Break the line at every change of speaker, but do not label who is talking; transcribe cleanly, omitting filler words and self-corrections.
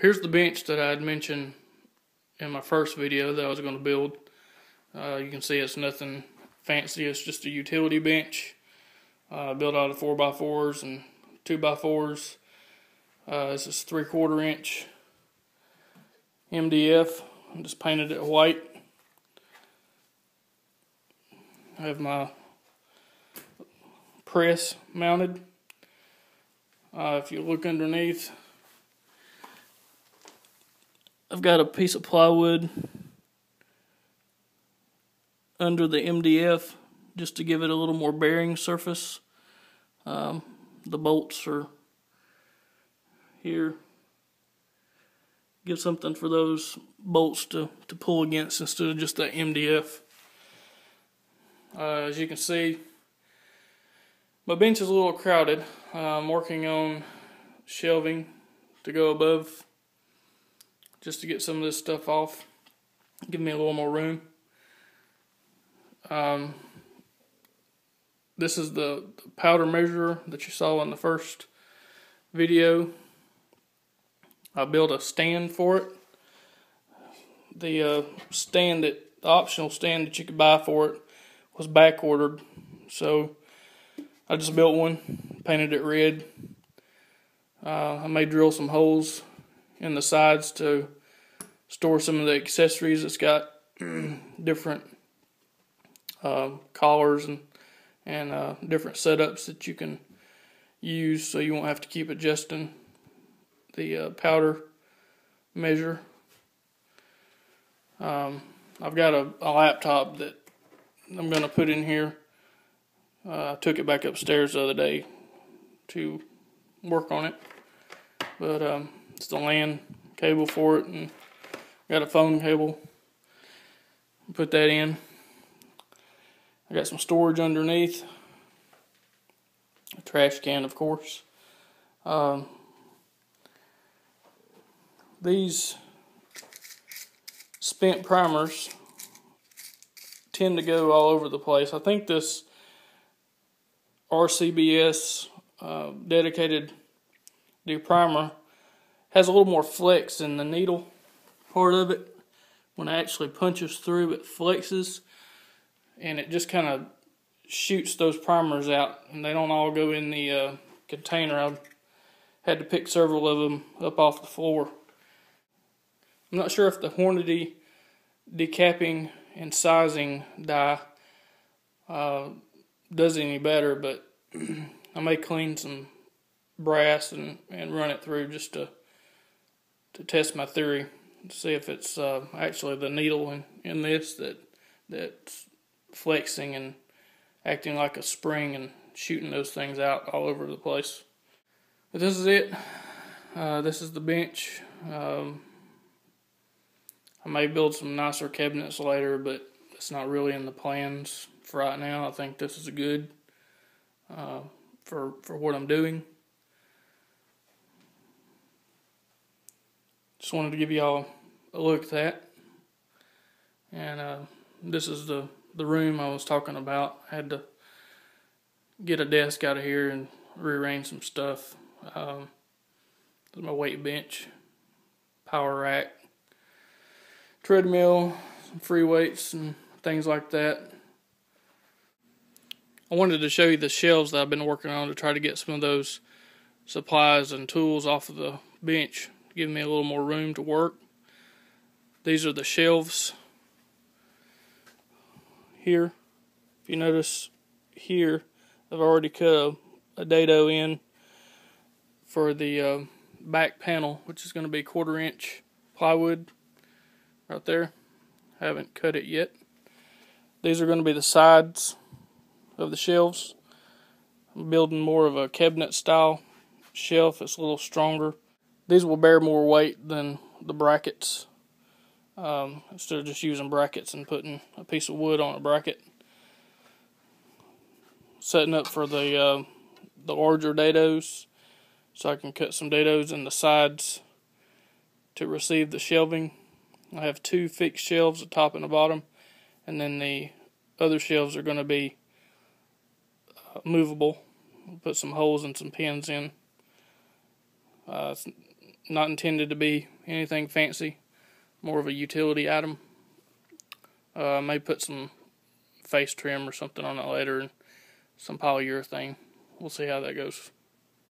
Here's the bench that I had mentioned in my first video that I was going to build. You can see it's nothing fancy. It's just a utility bench built out of 4x4s and 2x4s. This is 3/4 inch MDF. I just painted it white. I have my press mounted. If you look underneath, I've got a piece of plywood under the MDF just to give it a little more bearing surface. The bolts are here. Give something for those bolts to pull against instead of just that MDF. As you can see, my bench is a little crowded. I'm working on shelving to go above just to get some of this stuff off, give me a little more room. This is the powder measurer that you saw in the first video. I built a stand for it. The optional stand that you could buy for it was back ordered, so I just built one, painted it red. I may drill some holes in the sides to store some of the accessories. It's got different collars and different setups that you can use, so you won't have to keep adjusting the powder measure. I've got a laptop that I'm going to put in here. I took it back upstairs the other day to work on it, but it's the LAN cable for it, and got a phone cable. Put that in. I got some storage underneath, a trash can, of course. These spent primers tend to go all over the place. I think this RCBS dedicated deprimer has a little more flex in the needle part of it. When it actually punches through, it flexes, and it just kind of shoots those primers out, and they don't all go in the container. I had to pick several of them up off the floor. I'm not sure if the Hornady decapping and sizing die does any better, but I may clean some brass and run it through just to test my theory, to see if it's actually the needle in this that's flexing and acting like a spring and shooting those things out all over the place. But this is it. This is the bench. I may build some nicer cabinets later, but it's not really in the plans for right now. I think this is good for what I'm doing. Just wanted to give y'all a look at that. And this is the room I was talking about. I had to get a desk out of here and rearrange some stuff. This is my weight bench, power rack, treadmill, some free weights and things like that. I wanted to show you the shelves that I've been working on to try to get some of those supplies and tools off of the bench, give me a little more room to work. These are the shelves here. If you notice here, I've already cut a dado in for the back panel, which is going to be 1/4 inch plywood right there. Haven't cut it yet. These are going to be the sides of the shelves. I'm building more of a cabinet style shelf. It's a little stronger. These will bear more weight than the brackets. Instead of just using brackets and putting a piece of wood on a bracket. Setting up for the larger dados, so I can cut some dados in the sides to receive the shelving. I have 2 fixed shelves, the top and the bottom, and then the other shelves are going to be movable. Put some holes and some pins in. not intended to be anything fancy, more of a utility item. I may put some face trim or something on it later, and some polyurethane. We'll see how that goes.